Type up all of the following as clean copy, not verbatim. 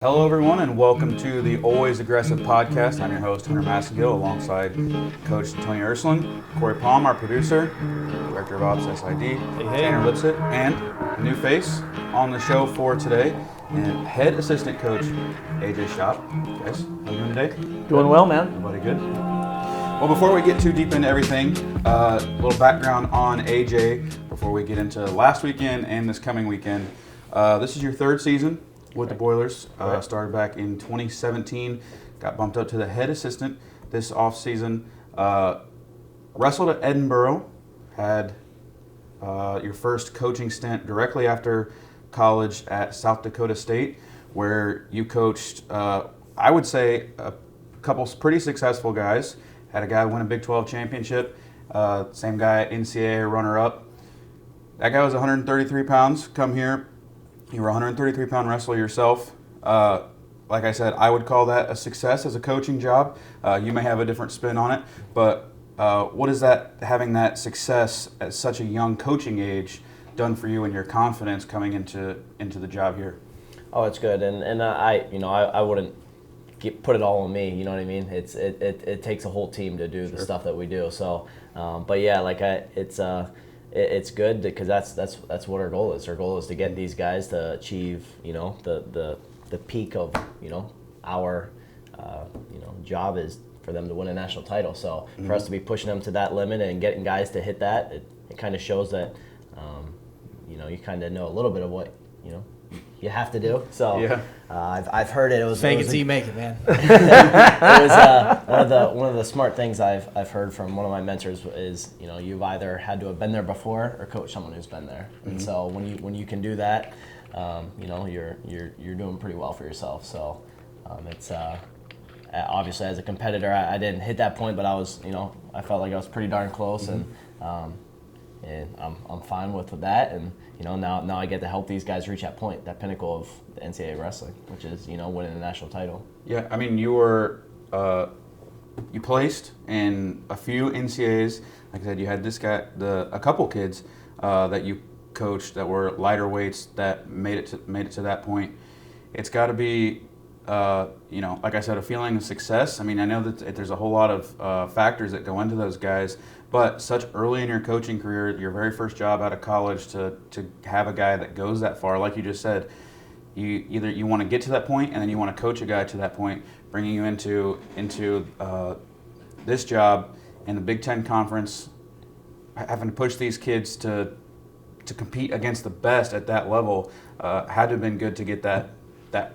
Hello, everyone, and welcome to the Always Aggressive podcast. I'm your host, Hunter Massengill, alongside Coach Tony Ursuline, Corey Palm, our producer, Director of Ops SID, Tanner Lipsett, and a new face on the show for today, and Head Assistant Coach AJ Shop. Guys, how are you doing today? Doing well, man. Everybody good? Well, before we get too deep into everything, a little background on AJ before we get into last weekend and this coming weekend. This is your third season with the Boilers. Started back in 2017, got bumped up to the head assistant this offseason. Wrestled at Edinburgh, had your first coaching stint directly after college at South Dakota State, where you coached, I would say, a couple pretty successful guys. Had a guy win a Big 12 championship, same guy, NCAA runner-up. That guy was 133 pounds, come here. You were a 133-pound wrestler yourself. Like I said, I would call that a success as a coaching job. You may have a different spin on it, but what is that, having that success at such a young coaching age, done for you and your confidence coming into the job here? Oh, it's good, and I wouldn't put it all on me. You know what I mean? It takes a whole team to do the stuff that we do. So, but yeah, it's good because that's what our goal is. Our goal is to get these guys to achieve, the peak of, our, job is for them to win a national title. So for us to be pushing them to that limit and getting guys to hit that, it kind of shows that, you kind of know a little bit of what, you have to do. So yeah. I've heard it. It was fake it till you make it, man. It was one of the smart things I've heard from one of my mentors is you've either had to have been there before or coach someone who's been there. And so when you can do that, you're doing pretty well for yourself. So it's obviously as a competitor I didn't hit that point, but I was I felt like I was pretty darn close and I'm fine with that, and now I get to help these guys reach that point, that pinnacle of the NCAA wrestling, which is winning a national title. Yeah, I mean you were you placed in a few NCAAs. Like I said, you had a couple kids that you coached that were lighter weights that made it to that point. It's got to be like I said, a feeling of success. I mean, I know that there's a whole lot of factors that go into those guys, but such early in your coaching career, your very first job out of college, to have a guy that goes that far, like you just said, you want to get to that point, and then you want to coach a guy to that point, bringing you into this job in the Big Ten Conference, having to push these kids to compete against the best at that level, had to have been good to get that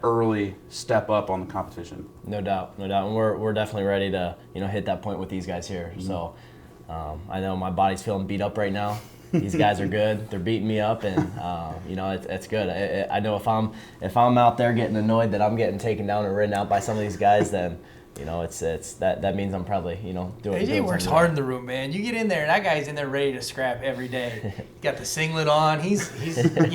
early step up on the competition. No doubt. And we're definitely ready to hit that point with these guys here. Mm-hmm. So I know my body's feeling beat up right now. These guys are good. They're beating me up, and it's good. I know if I'm out there getting annoyed that I'm getting taken down and ridden out by some of these guys, then it's that means I'm probably doing. AJ works hard in the room, man. You get in there, and that guy's in there ready to scrap every day. Got the singlet on. He's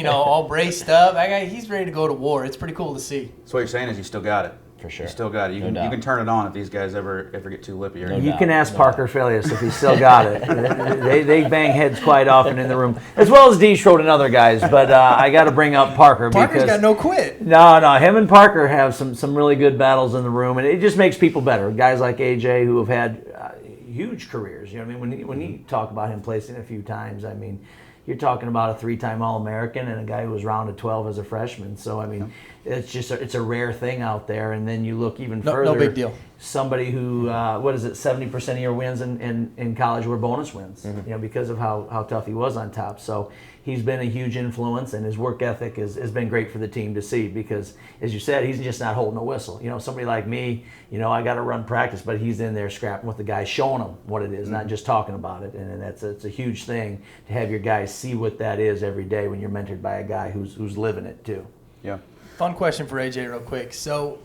all braced up. That guy, he's ready to go to war. It's pretty cool to see. So what you're saying is you still got it. For sure. You still got it. You can turn it on if these guys ever get too lippy. You can ask Parker Felius if he's still got it. They bang heads quite often in the room, as well as D. Schroed and other guys. But I got to bring up Parker. Parker's got no quit. No, him and Parker have some really good battles in the room, and it just makes people better. Guys like AJ who have had huge careers. You know what I mean? When you talk about him placing a few times, I mean, you're talking about a 3-time All-American and a guy who was rounded 12 as a freshman. So, I mean, it's a rare thing out there. And then you look even further. No big deal. Somebody who, 70% of your wins in college were bonus wins, because of how tough he was on top. So he's been a huge influence, and his work ethic has been great for the team to see because, as you said, he's just not holding a whistle. Somebody like me, I got to run practice, but he's in there scrapping with the guys, showing them what it is, not just talking about it. And it's a huge thing to have your guys see what that is every day when you're mentored by a guy who's living it too. Yeah. Fun question for AJ real quick. So,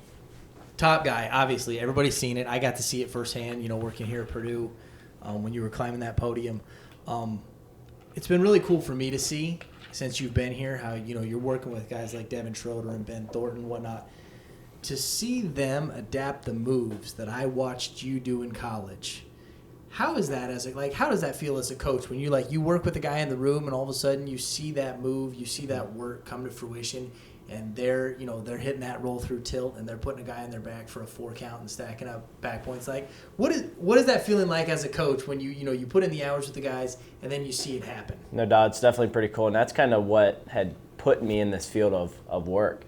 top guy, obviously, everybody's seen it. I got to see it firsthand, working here at Purdue when you were climbing that podium. It's been really cool for me to see since you've been here how, you're working with guys like Devin Schroeder and Ben Thornton and whatnot. To see them adapt the moves that I watched you do in college, how is that how does that feel as a coach when you work with a guy in the room and all of a sudden you see that move, you see that work come to fruition, and they're hitting that roll through tilt, and they're putting a guy on their back for a 4 count and stacking up back points. Like, what is that feeling like as a coach when you put in the hours with the guys and then you see it happen? No doubt, it's definitely pretty cool, and that's kind of what had put me in this field of work.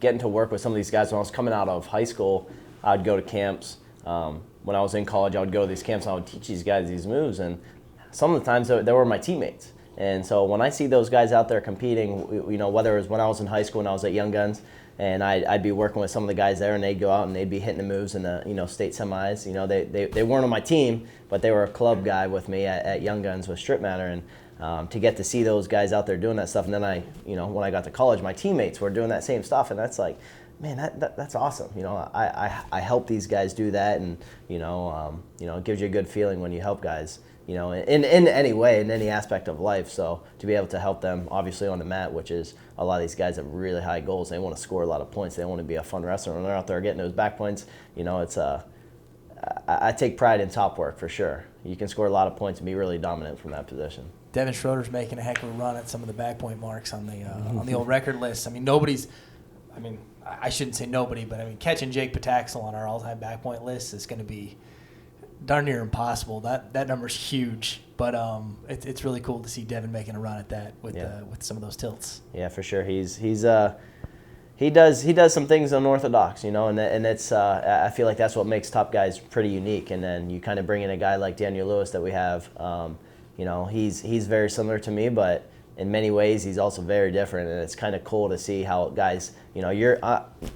Getting to work with some of these guys when I was coming out of high school, I'd go to camps. When I was in college, I would go to these camps and I would teach these guys these moves, and some of the times they were my teammates. And so when I see those guys out there competing, whether it was when I was in high school and I was at Young Guns, and I'd be working with some of the guys there, and they'd go out and they'd be hitting the moves in the state semis. They weren't on my team, but they were a club guy with me at Young Guns with Strip Matter, and to get to see those guys out there doing that stuff. And then when I got to college, my teammates were doing that same stuff, and that's like, man, that's awesome. I help these guys do that, and it gives you a good feeling when you help guys. In any way, in any aspect of life. So to be able to help them, obviously on the mat, which is a lot of these guys have really high goals. They want to score a lot of points. They want to be a fun wrestler. When they're out there getting those back points, it's I take pride in top work for sure. You can score a lot of points and be really dominant from that position. Devin Schroeder's making a heck of a run at some of the back point marks on the old record list. I shouldn't say nobody, but catching Jake Pataxel on our all-time back point list is going to be darn near impossible. That number's huge, but it's really cool to see Devin making a run at that with some of those tilts. Yeah, for sure. He does some things unorthodox, and it's I feel like that's what makes top guys pretty unique. And then you kind of bring in a guy like Daniel Lewis that we have. He's very similar to me, but in many ways he's also very different, and it's kind of cool to see how guys,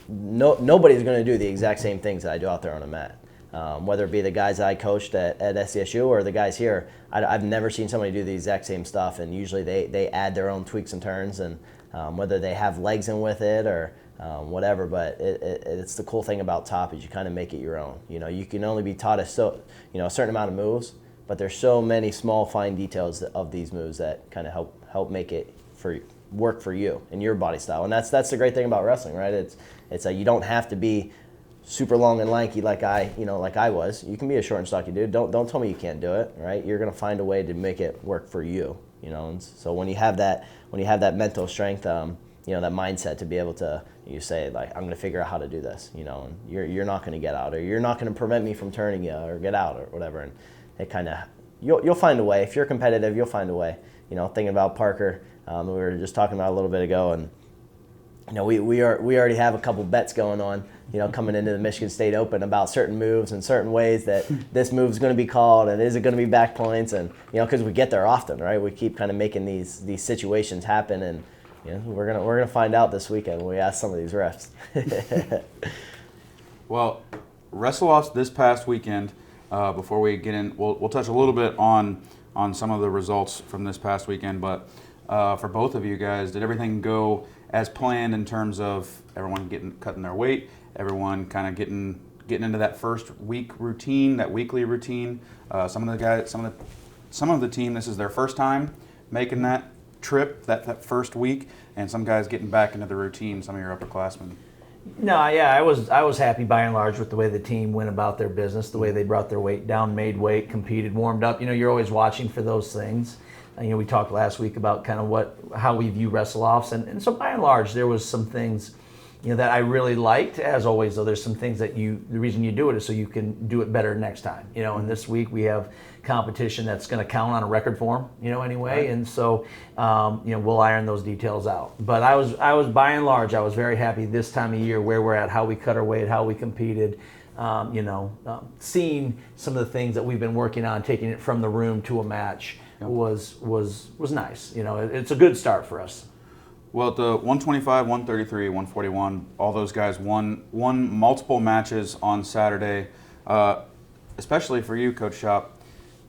nobody's going to do the exact same things that I do out there on a mat. Whether it be the guys that I coached at SCSU or the guys here, I've never seen somebody do the exact same stuff, and usually they add their own tweaks and turns, and whether they have legs in with it or whatever. But it's the cool thing about top is you kind of make it your own. You can only be taught a certain amount of moves, but there's so many small fine details of these moves that kind of help make it work for you and your body style. And that's the great thing about wrestling, right? It's you don't have to be super long and lanky like I was. You can be a short and stocky dude. Don't tell me you can't do it, right? You're gonna find a way to make it work for you, And so when you have that mental strength, that mindset to be able to, you say like, I'm gonna figure out how to do this, and you're not gonna get out, or you're not gonna prevent me from turning you or get out or whatever. And it kind of you'll find a way. If you're competitive, you'll find a way. Thinking about Parker, we were just talking about a little bit ago, and we already have a couple bets going on, coming into the Michigan State Open about certain moves and certain ways that this move's going to be called, and is it going to be back points, and because we get there often, right? We keep kind of making these situations happen, and we're gonna find out this weekend when we ask some of these refs. Well, wrestle-offs this past weekend. Before we get in, we'll touch a little bit on some of the results from this past weekend, but for both of you guys, did everything go as planned in terms of everyone cutting their weight, everyone kind of getting into that first week routine, that weekly routine? Some of the team, this is their first time making that trip, that first week, and some guys getting back into the routine, some of your upperclassmen. No, yeah, I was happy by and large with the way the team went about their business, the way they brought their weight down, made weight, competed, warmed up. You're always watching for those things. We talked last week about kind of how we view wrestle-offs, and so by and large there was some things that I really liked. As always, though, there's some things that the reason you do it is so you can do it better next time. And this week we have competition that's going to count on a record form, anyway. Right. And so, we'll iron those details out. But I was by and large, I was very happy this time of year where we're at, how we cut our weight, how we competed. Seeing some of the things that we've been working on, taking it from the room to a match was nice. It's a good start for us. Well, at the 125, 133, 141, all those guys won multiple matches on Saturday. Especially for you, Coach Shop,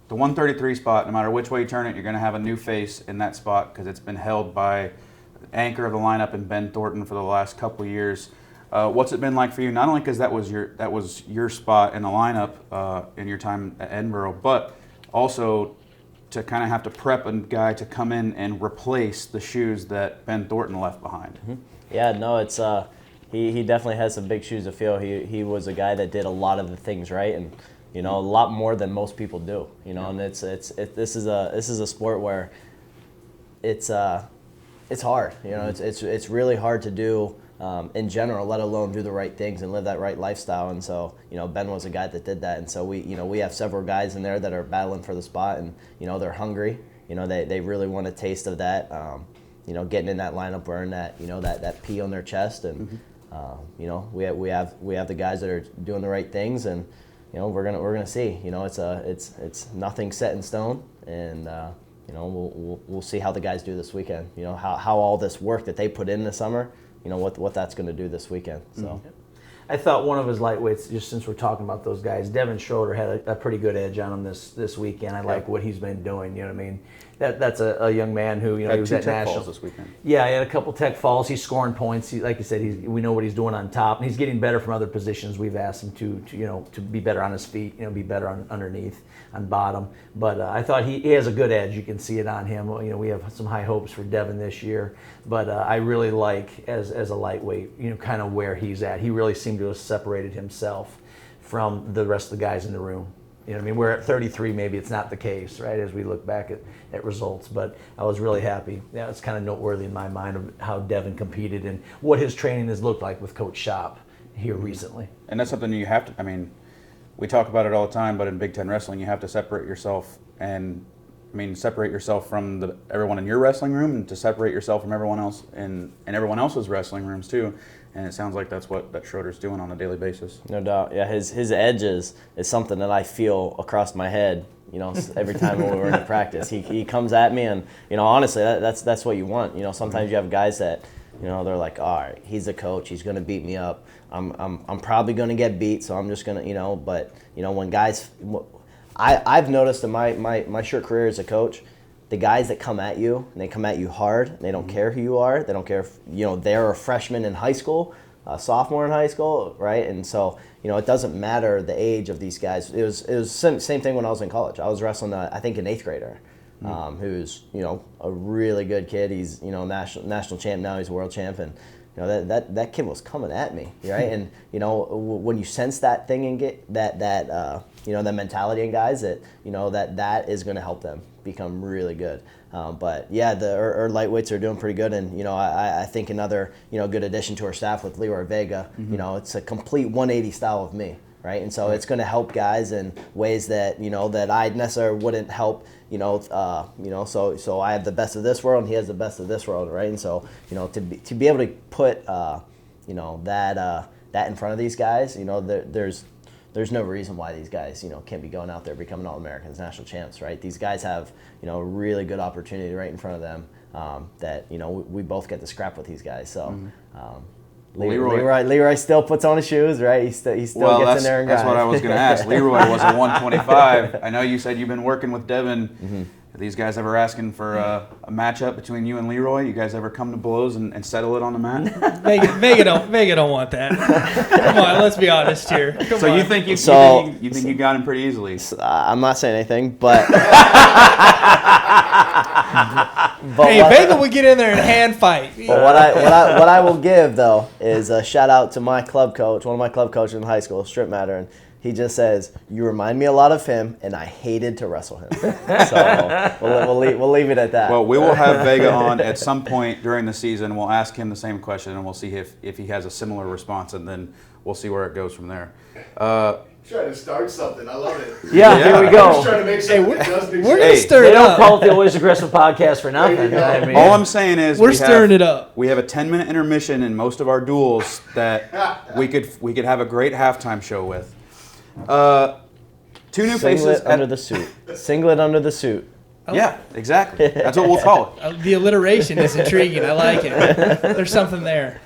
the 133 spot, no matter which way you turn it, you're going to have a new face in that spot because it's been held by the anchor of the lineup in Ben Thornton for the last couple of years. What's it been like for you? Not only because that was your spot in the lineup in your time at Edinburgh, but also to kind of have to prep a guy to come in and replace the shoes that Ben Thornton left behind. Mm-hmm. Yeah, no, it's he definitely has some big shoes to fill. He was a guy that did a lot of the things right, and a lot more than most people do. And this is a sport where it's it's hard. You know, it's really hard to do in general, let alone do the right things and live that right lifestyle. And so, you know, Ben was a guy that did that. And so we have several guys in there that are battling for the spot, and you know, they're hungry. You know, they really want a taste of that. You know, getting in that lineup, wearing that, you know, that P on their chest, and you know, we have the guys that are doing the right things, and you know, we're gonna see. You know, it's nothing set in stone, and you know, we'll see how the guys do this weekend. You know, how all this work that they put in the summer, you know, what that's going to do this weekend. So, I thought one of his lightweights, just since we're talking about those guys, Devin Schroeder had a pretty good edge on him this weekend. I like what he's been doing. You know what I mean? That's a young man who, you know, he was at nationals this weekend. Yeah, he had a couple tech falls. He's scoring points. Like you said, we know what he's doing on top, and he's getting better from other positions. We've asked him to you know, to be better on his feet, you know, be better on underneath, on bottom. But I thought he has a good edge. You can see it on him. You know, we have some high hopes for Devin this year, but I really like as a lightweight, you know, kind of where he's at. He really seemed to have separated himself from the rest of the guys in the room. You know what I mean? We're at 33, maybe it's not the case, right, as we look back at results. But I was really happy. Yeah, it's kind of noteworthy in my mind of how Devin competed and what his training has looked like with Coach Shop here recently. And that's something you have to, I mean, we talk about it all the time, but in Big Ten wrestling, you have to separate yourself, and I mean, separate yourself from everyone in your wrestling room, and to separate yourself from everyone else in everyone else's wrestling rooms too. And it sounds like that's what Schroeder's doing on a daily basis. no doubt, yeah, his edges is something that I feel across my head. You know, every time when we're in practice, he comes at me, and you know, honestly, that's what you want. You know, sometimes you have guys that, you know, they're like, all right, he's the coach, he's going to beat me up. I'm probably going to get beat, so I'm just going to, you know. But you know, when guys, I've noticed in my short career as a coach, the guys that come at you, and they come at you hard, and they don't care who you are. They don't care if, you know, they're a freshman in high school, a sophomore in high school, right? And so, you know, it doesn't matter the age of these guys. It was same thing when I was in college. I was wrestling, I think, an 8th grader, who's, you know, a really good kid. He's, you know, national champ now. He's a world champ, and you know, that kid was coming at me, right? And you know, when you sense that thing and get that you know, that mentality in guys, that you know that is going to help them become really good. But yeah, our lightweights are doing pretty good, and you know, I think another, you know, good addition to our staff with Leroy Vega. You know, it's a complete 180 style of me, right? And so it's going to help guys in ways that, you know, that I necessarily wouldn't help. You know, so I have the best of this world, and he has the best of this world, right? And so, you know, to be able to put you know, that in front of these guys, you know, there's no reason why these guys, you know, can't be going out there becoming All-Americans, national champs, right? These guys have, you know, a really good opportunity right in front of them, that, you know, we both get to scrap with these guys. So Leroy still puts on his shoes, right? He still gets in there and grinds. That's what I was going to ask. Leroy was a 125. I know you said you've been working with Devin. Are these guys ever asking for a matchup between you and Leroy? You guys ever come to blows and settle it on the mat? Vega don't want that. Come on, let's be honest here. Come on. You think you got him pretty easily? I'm not saying anything, but hey, Vega would get in there and hand fight. But what I will give though is a shout out to my club coach, one of my club coaches in high school, Strip Matter, and he just says, "You remind me a lot of him, and I hated to wrestle him." So we'll leave it at that. Well, we will have Vega on at some point during the season. We'll ask him the same question, and we'll see if he has a similar response, and then we'll see where it goes from there. Trying to start something. I love it. Yeah, here we go. I'm just trying to make something that doesn't exist. We're gonna stir They it don't up. call it the Always Aggressive Podcast for nothing. I mean, All I'm saying is We're stirring it up. We have a 10-minute intermission in most of our duels that we could have a great halftime show with. Two new faces Singlet under the suit. Singlet under the suit. Yeah, exactly. That's what we'll call it. The alliteration is intriguing. I like it. There's something there.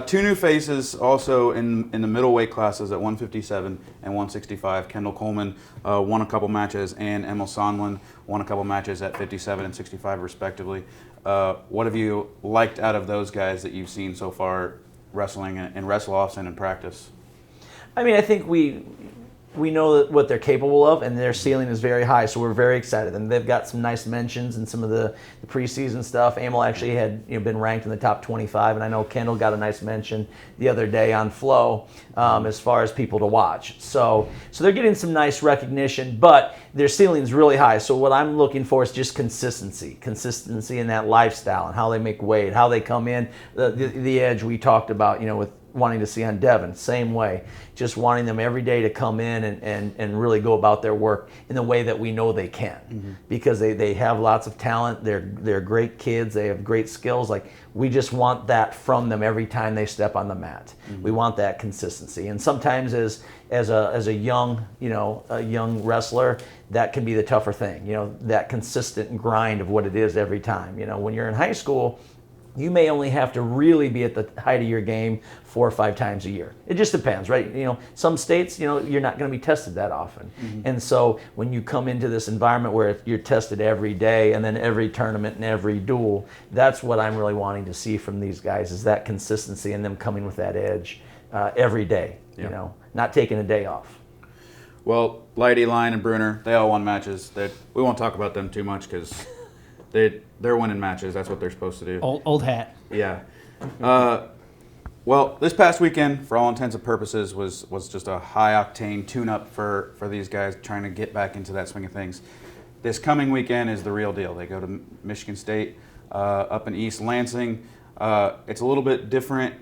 Two new faces also in the middleweight classes at 157 and 165. Kendall Coleman won a couple matches, and Emil Sondland won a couple matches at 57 and 65 respectively. What have you liked out of those guys that you've seen so far wrestling in wrestle-offs and in practice? I mean, I think we know that what they're capable of, and their ceiling is very high. So we're very excited. And they've got some nice mentions in some of the preseason stuff. Amel actually had been ranked in the top 25, and I know Kendall got a nice mention the other day on Flow as far as people to watch. So they're getting some nice recognition, but their ceiling is really high. So what I'm looking for is just consistency in that lifestyle and how they make weight, how they come in. The edge we talked about, with wanting to see on Devin, same way, just wanting them every day to come in and really go about their work in the way that we know they can, because they have lots of talent. They're great kids. They have great skills. Like, we just want that from them every time they step on the mat. We want that consistency. And sometimes as a young wrestler, that can be the tougher thing. That consistent grind of what it is every time. When you're in high school, you may only have to really be at the height of your game 4 or 5 times a year. It just depends, right? Some states, you're not going to be tested that often. And so when you come into this environment where you're tested every day and then every tournament and every duel, that's what I'm really wanting to see from these guys, is that consistency and them coming with that edge every day, not taking a day off. Well, Leidy, Line, and Bruner, they all won matches. We won't talk about them too much because they're winning matches. That's what they're supposed to do. Old hat. Yeah. Well, this past weekend, for all intents and purposes, was just a high-octane tune-up for these guys trying to get back into that swing of things. This coming weekend is the real deal. They go to Michigan State up in East Lansing. It's a little bit different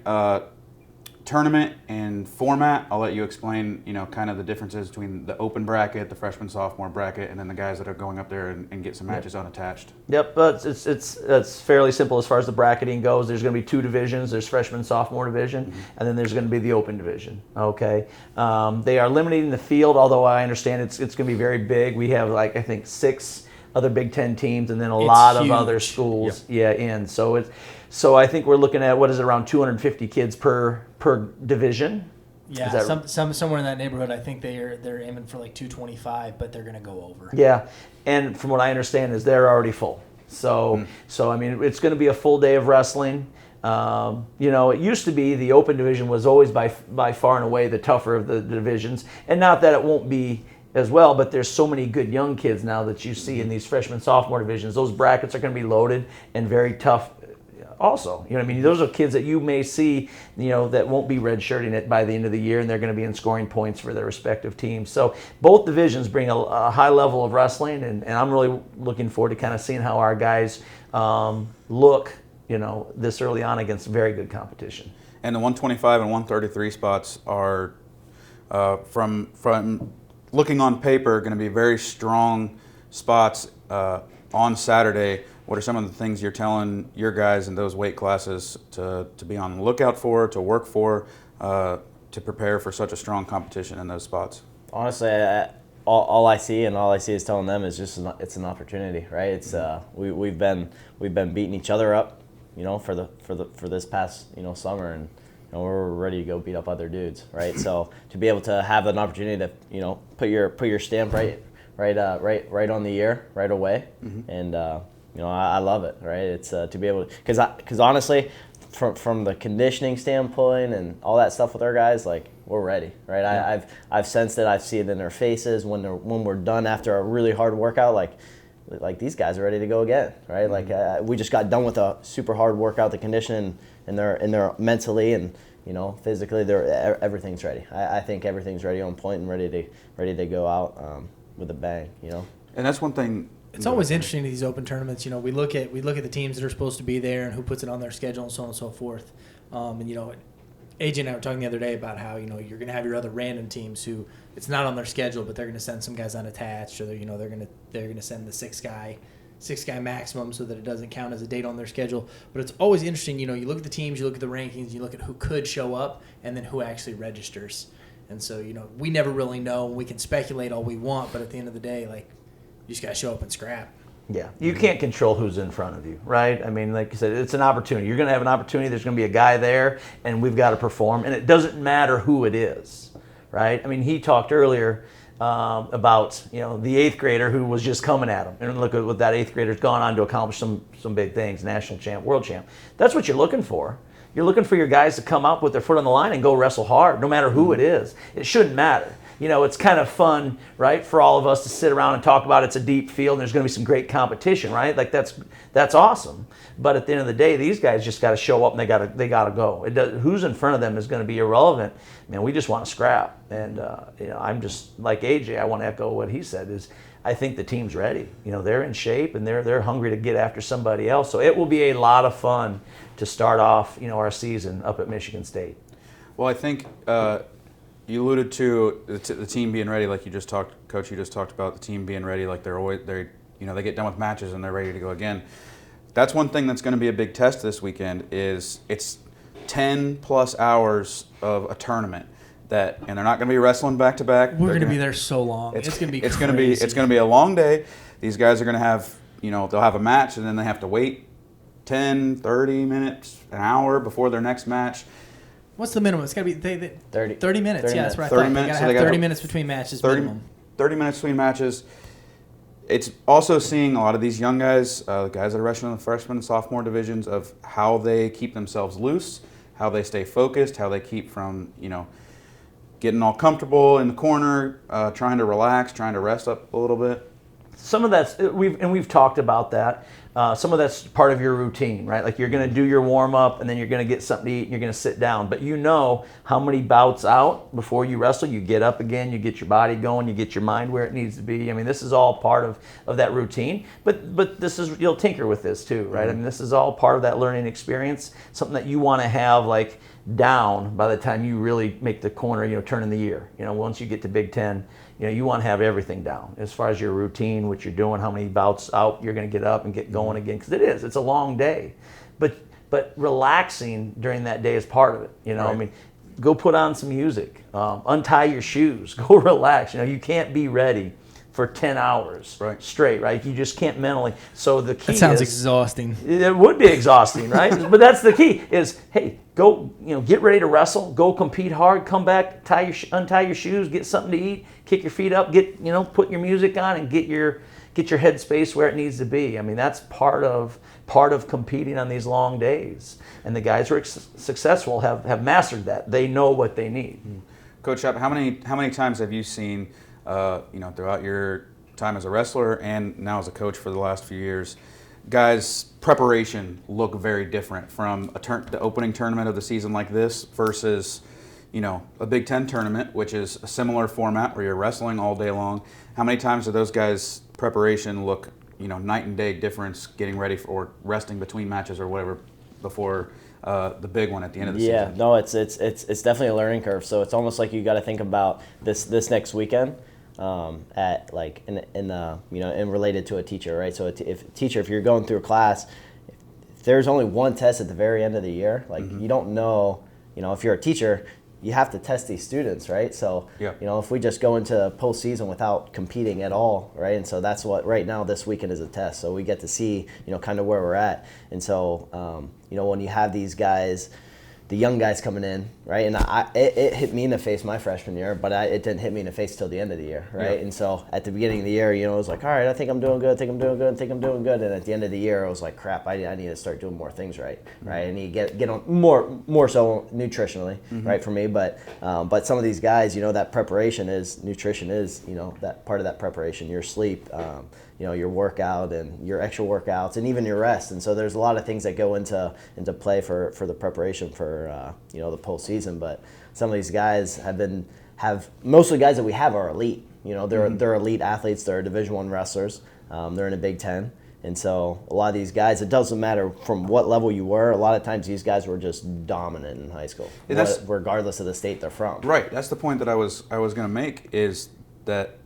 tournament and format. I'll let you explain, kind of the differences between the open bracket, the freshman sophomore bracket, and then the guys that are going up there and get some matches unattached. Yep, but it's fairly simple as far as the bracketing goes. There's going to be 2 divisions. There's freshman sophomore division, and then there's going to be the open division. Okay, they are limiting the field, although I understand it's going to be very big. We have I think 6 other Big Ten teams, and then a lot of other schools. Yep. In. So I think we're looking at, what is it, around 250 kids per division. Yeah, somewhere in that neighborhood. I think they're aiming for 225, but they're going to go over. Yeah, and from what I understand is they're already full. So I mean, it's going to be a full day of wrestling. It used to be the open division was always by far and away the tougher of the divisions, and not that it won't be as well, but there's so many good young kids now that you see in these freshman sophomore divisions. Those brackets are going to be loaded and very tough also. Those are kids that you may see, that won't be redshirting it by the end of the year, and they're going to be in scoring points for their respective teams. So both divisions bring a high level of wrestling, and I'm really looking forward to kind of seeing how our guys look, this early on against very good competition. And the 125 and 133 spots are, from looking on paper, going to be very strong spots on Saturday. What are some of the things you're telling your guys in those weight classes to be on the lookout for, to work for, to prepare for such a strong competition in those spots? Honestly, all I see is telling them is just it's an opportunity, right? It's we've been beating each other up, for this past summer, and we're ready to go beat up other dudes, right? So to be able to have an opportunity to put your stamp right on the year right away, and I love it, right? It's to be able to, because honestly, from the conditioning standpoint and all that stuff with our guys, we're ready, right? Yeah. I've sensed it. I've seen it in their faces when we're done after a really hard workout, like these guys are ready to go again, right? We just got done with a super hard workout, the conditioning, and they're mentally and physically, everything's ready. I think everything's ready on point and ready to go out with a bang, And that's one thing. It's always interesting to these open tournaments. We look at the teams that are supposed to be there and who puts it on their schedule and so on and so forth. AJ and I were talking the other day about how you're going to have your other random teams who it's not on their schedule, but they're going to send some guys unattached, or they're going to send the six guy maximum so that it doesn't count as a date on their schedule. But it's always interesting. You look at the teams, you look at the rankings, you look at who could show up, and then who actually registers. And so we never really know. We can speculate all we want, but at the end of the day, you just got to show up and scrap. Yeah, you can't control who's in front of you, right? I mean, like you said, it's an opportunity. You're going to have an opportunity. There's going to be a guy there, and we've got to perform. And it doesn't matter who it is, right? I mean, he talked earlier about the eighth grader who was just coming at him, and look at what that eighth grader's gone on to accomplish some big things, national champ, world champ. That's what you're looking for. You're looking for your guys to come up with their foot on the line and go wrestle hard, no matter who it is. It shouldn't matter. it's kind of fun, right, for all of us to sit around and talk about it's a deep field and there's going to be some great competition, right? Like that's awesome. But at the end of the day, these guys just got to show up and they got to go. Who's in front of them is going to be irrelevant. Man, we just want to scrap. And I'm just like AJ. I want to echo what he said. Is I think the team's ready. They're in shape and they're hungry to get after somebody else. So it will be a lot of fun to start off our season up at Michigan State. Well, I think you alluded to the team being ready, like you just talked, Coach. You just talked about the team being ready, like they get done with matches and they're ready to go again. That's one thing that's going to be a big test this weekend. Is it's 10 plus hours of a tournament and they're not going to be wrestling back to back. We're going to be there so long. It's going to be it's crazy. It's going to be a long day. These guys are going to have they'll have a match and then they have to wait 10, 30 minutes, an hour before their next match. What's the minimum? It's got to be 30 minutes. 30 Yeah, that's what I 30 thought. minutes, They got to have 30 minutes between matches 30 minimum. 30 minutes between matches. It's also seeing a lot of these young guys, the guys that are wrestling in the freshman and sophomore divisions, of how they keep themselves loose, how they stay focused, how they keep from, getting all comfortable in the corner, trying to relax, trying to rest up a little bit. Some of that's we've talked about that. Some of that's part of your routine, right? Like you're going to do your warm up, and then you're going to get something to eat, and you're going to sit down. But how many bouts out before you wrestle, you get up again, you get your body going, you get your mind where it needs to be. I mean, this is all part of that routine. But this is you'll tinker with this too, right? Mm-hmm. I mean, this is all part of that learning experience. Something that you want to have like down by the time you really make the corner, turn in the year. Once you get to Big Ten. You want to have everything down as far as your routine, what you're doing, how many bouts out you're going to get up and get going again, because it's a long day. But relaxing during that day is part of it. Right. I mean, go put on some music, untie your shoes, go relax. You can't be ready for 10 hours straight, right? You just can't mentally. So the key that sounds exhausting. It would be exhausting, right? But that's the key is, hey, go, get ready to wrestle, go compete hard, come back, untie your shoes, get something to eat, kick your feet up, put your music on and get your headspace where it needs to be. I mean, that's part of competing on these long days. And the guys who are successful have mastered that. They know what they need. Coach Schaap, how many times have you seen throughout your time as a wrestler and now as a coach for the last few years, guys' preparation look very different from the opening tournament of the season like this versus, a Big Ten tournament, which is a similar format where you're wrestling all day long? How many times do those guys' preparation look, night and day difference getting ready or resting between matches or whatever before the big one at the end of the season? Yeah, no, it's definitely a learning curve. So it's almost like you got to think about this next weekend. At like and related to a teacher, right? So if you're going through a class, if there's only one test at the very end of the year, like you don't know, if you're a teacher, you have to test these students, right? So if we just go into postseason without competing at all, right? And so that's what right now this weekend is a test. So we get to see kind of where we're at, and so when you have these guys. The young guys coming in, right? And it hit me in the face my freshman year, but it didn't hit me in the face till the end of the year, right? Yeah. And so at the beginning of the year, it was like, all right, I think I'm doing good, And at the end of the year, I was like, crap, I need to start doing more things right? I need to get on more so nutritionally, right, for me. But some of these guys, that preparation nutrition is that part of that preparation, your sleep, your workout and your extra workouts and even your rest. And so there's a lot of things that go into play for the preparation for the postseason. But some of these guys most of the guys that we have are elite. They're elite athletes. They're Division I wrestlers. They're in a Big Ten. And so a lot of these guys, it doesn't matter from what level you were. A lot of times these guys were just dominant in high school, regardless of the state they're from. Right. That's the point that I was going to make, is that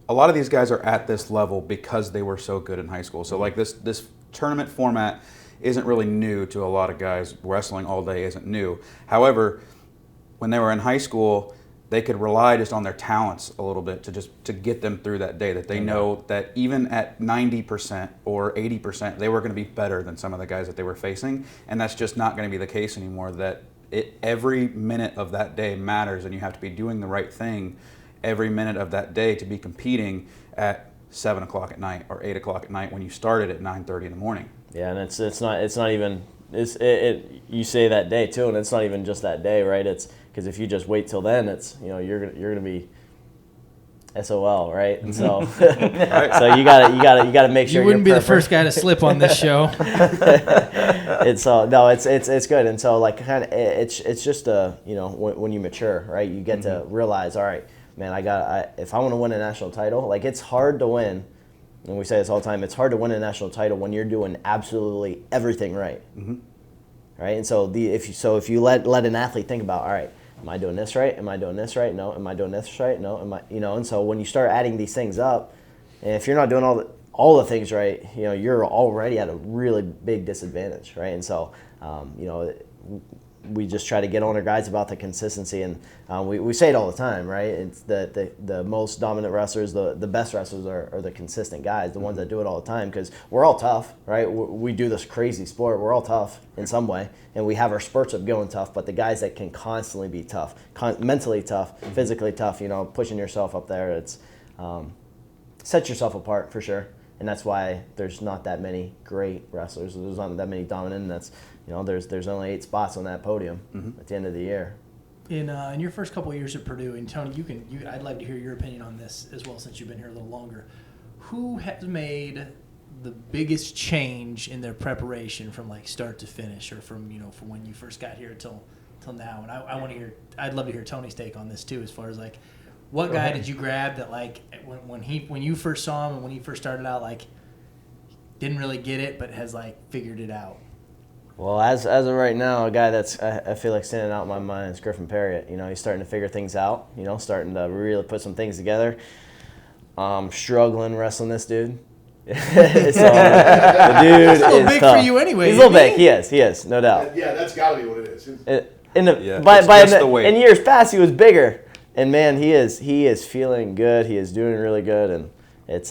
a lot of these guys are at this level because they were so good in high school. So like this tournament format isn't really new to a lot of guys. Wrestling all day isn't new. However, when they were in high school, they could rely just on their talents a little bit to get them through that day, that they know that even at 90% or 80%, they were going to be better than some of the guys that they were facing. And that's just not going to be the case anymore, that every minute of that day matters, and you have to be doing the right thing every minute of that day to be competing at 7 o'clock at night or 8 o'clock at night when you started at 9:30 in the morning. Yeah, and it's not even you say that day too, and it's not even just that day, right? It's because if you just wait till then, it's you're gonna be SOL, right? And so, so you gotta make sure You wouldn't be you're the first guy to slip on this show. It's no, it's good, and so like kind of it's just when you mature, right? You get to realize, all right, man, if I want to win a national title, like it's hard to win, and we say this all the time, it's hard to win a national title when you're doing absolutely everything right, right? And so if you let an athlete think about, all right, am I doing this right? Am I doing this right? No. Am I doing this right? No. Am I, and so when you start adding these things up, and if you're not doing all the things right, you're already at a really big disadvantage, right? And so, we just try to get on our guys about the consistency, and we say it all the time, right? It's the most dominant wrestlers, the best wrestlers are the consistent guys, the ones that do it all the time, because we're all tough, right? We do this crazy sport. We're all tough in some way, and we have our spurts of going tough, but the guys that can constantly be tough, mentally tough, physically tough, pushing yourself up there, it's set yourself apart for sure. And that's why there's not that many great wrestlers. There's not that many dominant, and that's there's only 8 spots on that podium at the end of the year. In your first couple of years at Purdue, and Tony, I'd like to hear your opinion on this as well, since you've been here a little longer. Who has made the biggest change in their preparation from like start to finish, or from from when you first got here till now? And I want to hear. I'd love to hear Tony's take on this too, as far as like, what guy did you grab that like when you first saw him and when he first started out, like didn't really get it but has like figured it out? Well, as of right now, a guy that's I feel like standing out in my mind is Griffin Parriott. He's starting to figure things out. Starting to really put some things together. Struggling wrestling this dude. So, the dude He's a little big tough. for you anyway. He's a little big. He is, no doubt. Yeah, that's got to be what it is. In years past, he was bigger. And man, he is feeling good. He is doing really good, and it's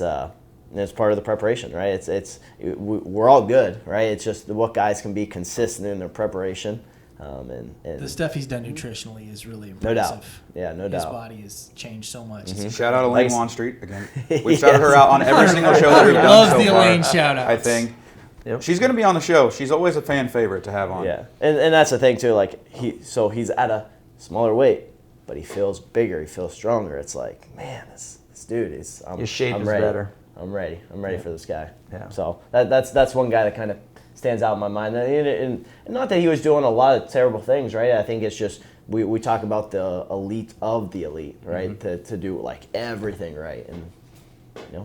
part of the preparation, right? We're all good, right? It's just what guys can be consistent in their preparation, and the stuff he's done nutritionally is really impressive. No doubt, yeah, no doubt. His body has changed so much. Shout out Elaine Wanstreet again. We've shouted her out on every single show that we've done Loves so the far. Elaine shout-outs. I think. Yep. She's going to be on the show. She's always a fan favorite to have on. Yeah, and that's the thing too. Like he's at a smaller weight, but he feels bigger. He feels stronger. It's like, man, this dude is. His shape I'm is ready. better. I'm ready for this guy. Yeah. So that's one guy that kind of stands out in my mind. And not that he was doing a lot of terrible things, right? I think it's just we talk about the elite of the elite, right? To do like everything right. And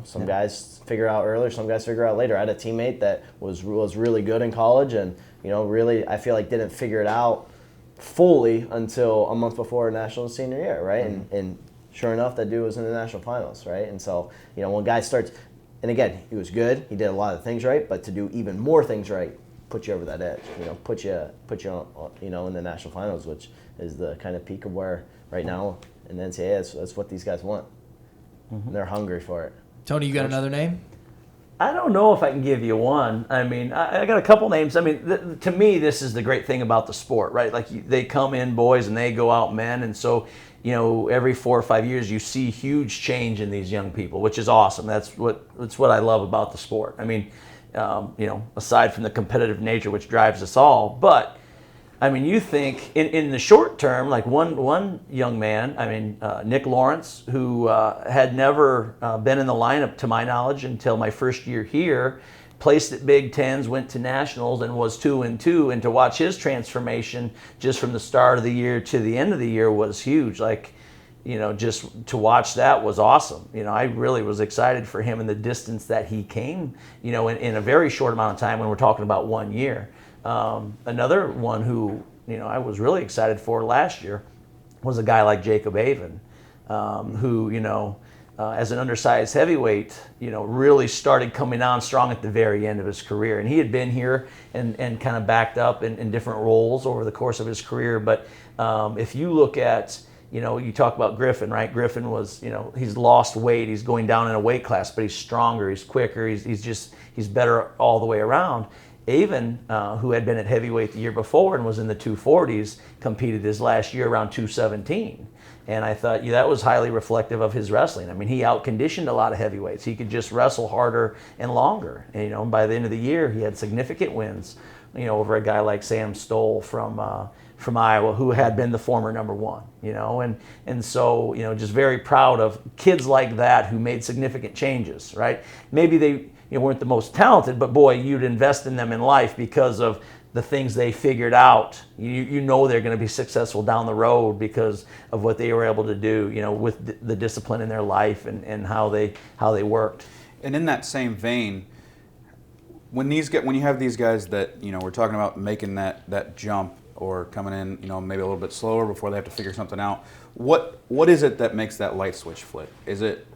some guys figure out earlier, some guys figure out later. I had a teammate that was really good in college, and really I feel like didn't figure it out fully until a month before national senior year, right? And sure enough, that dude was in the national finals, right? And so when guy starts, and again, he was good, he did a lot of things right, but to do even more things right, put you over that edge, put you on, in the national finals, which is the kind of peak of where right now in the NCAA, that's what these guys want. And they're hungry for it. Tony, you got another name? I don't know if I can give you one. I mean, I got a couple names. I mean, to me, this is the great thing about the sport, right? Like they come in boys and they go out men, and so every 4 or 5 years you see huge change in these young people, which is awesome. That's what I love about the sport. I mean, aside from the competitive nature which drives us all, but I mean, you think in the short term, like one young man, I mean, Nick Lawrence, who had never been in the lineup to my knowledge until my first year here, placed at Big Tens, went to nationals, and was 2-2. And to watch his transformation just from the start of the year to the end of the year was huge. Like, just to watch that was awesome. I really was excited for him and the distance that he came, in a very short amount of time when we're talking about 1 year. Another one who I was really excited for last year was a guy like Jacob Avon, who as an undersized heavyweight really started coming on strong at the very end of his career, and he had been here and kind of backed up in different roles over the course of his career. But if you look at you talk about Griffin, right? Griffin was he's lost weight, he's going down in a weight class, but he's stronger, he's quicker, he's better all the way around. Avon, who had been at heavyweight the year before and was in the 240s, competed his last year around 217. And I thought that was highly reflective of his wrestling. I mean, he outconditioned a lot of heavyweights. He could just wrestle harder and longer. And by the end of the year, he had significant wins, over a guy like Sam Stoll from from Iowa who had been the former number one, and so, just very proud of kids like that who made significant changes, right? Maybe they weren't the most talented, but boy, you'd invest in them in life because of the things they figured out. They're going to be successful down the road because of what they were able to do, with the discipline in their life and how they worked. And in that same vein, when you have these guys that we're talking about making that jump or coming in maybe a little bit slower before they have to figure something out, what is it that makes that light switch flip? Is it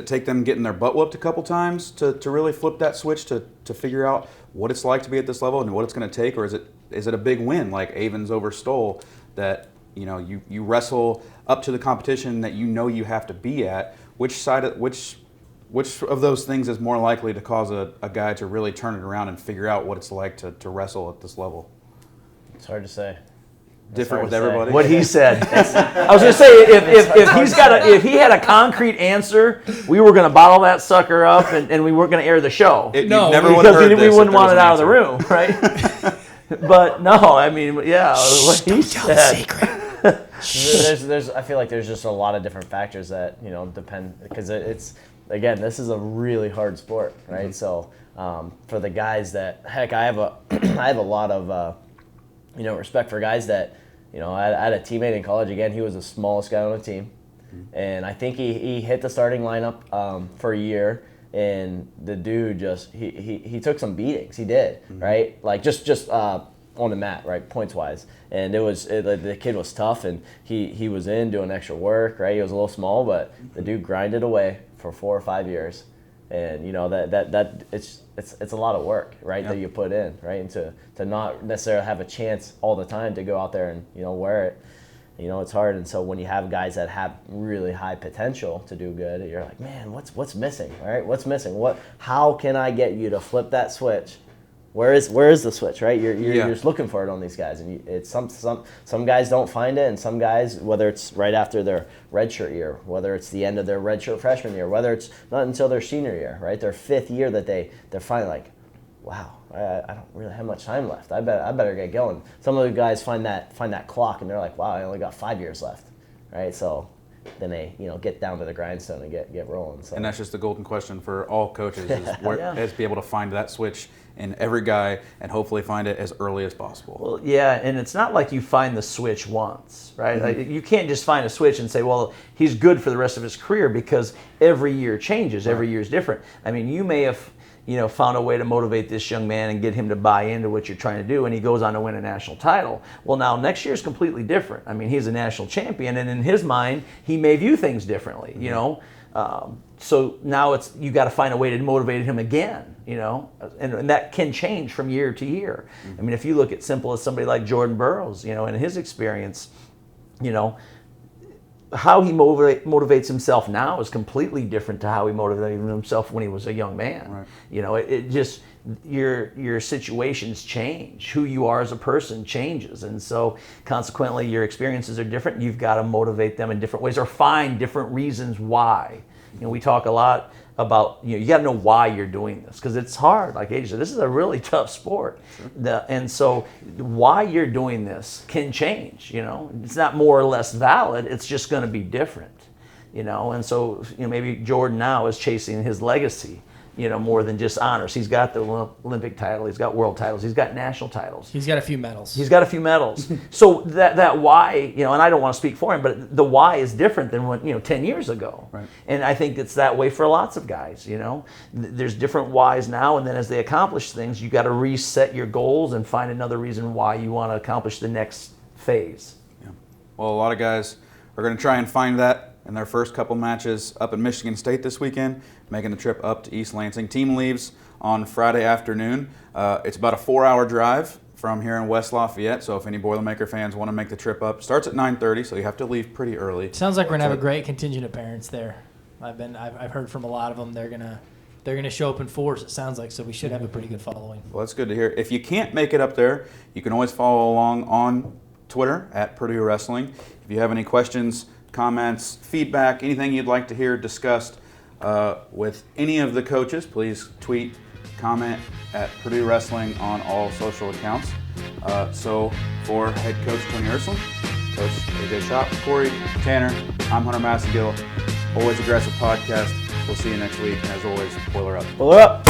take them getting their butt whooped a couple times to really flip that switch to figure out what it's like to be at this level and what it's going to take, or is it a big win like Avens over Stoll that you wrestle up to the competition that you have to be at? Which of those things is more likely to cause a guy to really turn it around and figure out what it's like to wrestle at this level? It's hard to say. Different with everybody. What he said. I was going to say, if he had a concrete answer, we were going to bottle that sucker up and we weren't going to air the show. No, because we wouldn't want it out of the room, right? But no, I mean, yeah, what he said. I feel like there's just a lot of different factors that depend, because it's, again, this is a really hard sport, right? So for the guys that, heck, I have a lot of respect for guys that, I had a teammate in college. Again, he was the smallest guy on the team, and I think he hit the starting lineup for a year, and the dude just he took some beatings. He did, right? Like just on the mat, right, points wise, and the kid was tough, and he was doing extra work, right? He was a little small, but the dude grinded away for 4 or 5 years. And that it's a lot of work, right? Yep. That you put in, right? And to not necessarily have a chance all the time to go out there and wear it, it's hard. And so when you have guys that have really high potential to do good, you're like, man, what's missing, right? What's missing? How can I get you to flip that switch? Where is the switch, right? You're just looking for it on these guys, and it's some guys don't find it, and some guys, whether it's right after their redshirt year, whether it's the end of their redshirt freshman year, whether it's not until their senior year, right, their 5th year that they're finally like, wow, I don't really have much time left. I better get going. Some of the guys find that clock, and they're like, wow, I only got 5 years left, right? So then they get down to the grindstone and get rolling. So. And that's just the golden question for all coaches is be able to find that switch in every guy and hopefully find it as early as possible. Well, yeah, and it's not like you find the switch once, right? Mm-hmm. Like, you can't just find a switch and say, well, he's good for the rest of his career, because every year changes. Every year is different. I mean, you may have found a way to motivate this young man and get him to buy into what you're trying to do, and he goes on to win a national title. Well, now next year is completely different. I mean, he's a national champion, and in his mind, he may view things differently, So now you got to find a way to motivate him again, and that can change from year to year. I mean, if you look at simple as somebody like Jordan Burroughs, in his experience, how he motivates himself now is completely different to how he motivated himself when he was a young man. Right. It just, your situations change. Who you are as a person changes. And so consequently, your experiences are different. You've got to motivate them in different ways or find different reasons why. We talk a lot about, you got to know why you're doing this, because it's hard. Like AJ said, this is a really tough sport. Sure. And so why you're doing this can change. It's not more or less valid. It's just going to be different. And so maybe Jordan now is chasing his legacy, more than just honors. He's got the Olympic title. He's got world titles. He's got national titles. He's got a few medals. So that why, and I don't want to speak for him, but the why is different than when 10 years ago. Right. And I think it's that way for lots of guys. There's different whys now, and then as they accomplish things, you got to reset your goals and find another reason why you want to accomplish the next phase. Yeah. Well, a lot of guys are going to try and find that in their first couple matches up in Michigan State this weekend, making the trip up to East Lansing. Team leaves on Friday afternoon. It's about a 4-hour drive from here in West Lafayette, so if any Boilermaker fans want to make the trip up, starts at 9:30, so you have to leave pretty early. Sounds like we're gonna have a great contingent of parents there. I've heard from a lot of them. They're gonna show up in force. It sounds like, so we should have a pretty good following. Well, that's good to hear. If you can't make it up there, you can always follow along on Twitter at Purdue Wrestling. If you have any questions, comments, feedback, anything you'd like to hear discussed with any of the coaches, please tweet comment at Purdue Wrestling on all social accounts. So for head coach Tony Ursuline, Coach AJ Shop, Corey, Tanner, I'm Hunter Massagill. Always Aggressive Podcast. We'll see you next week. And as always, boiler up. Boiler up.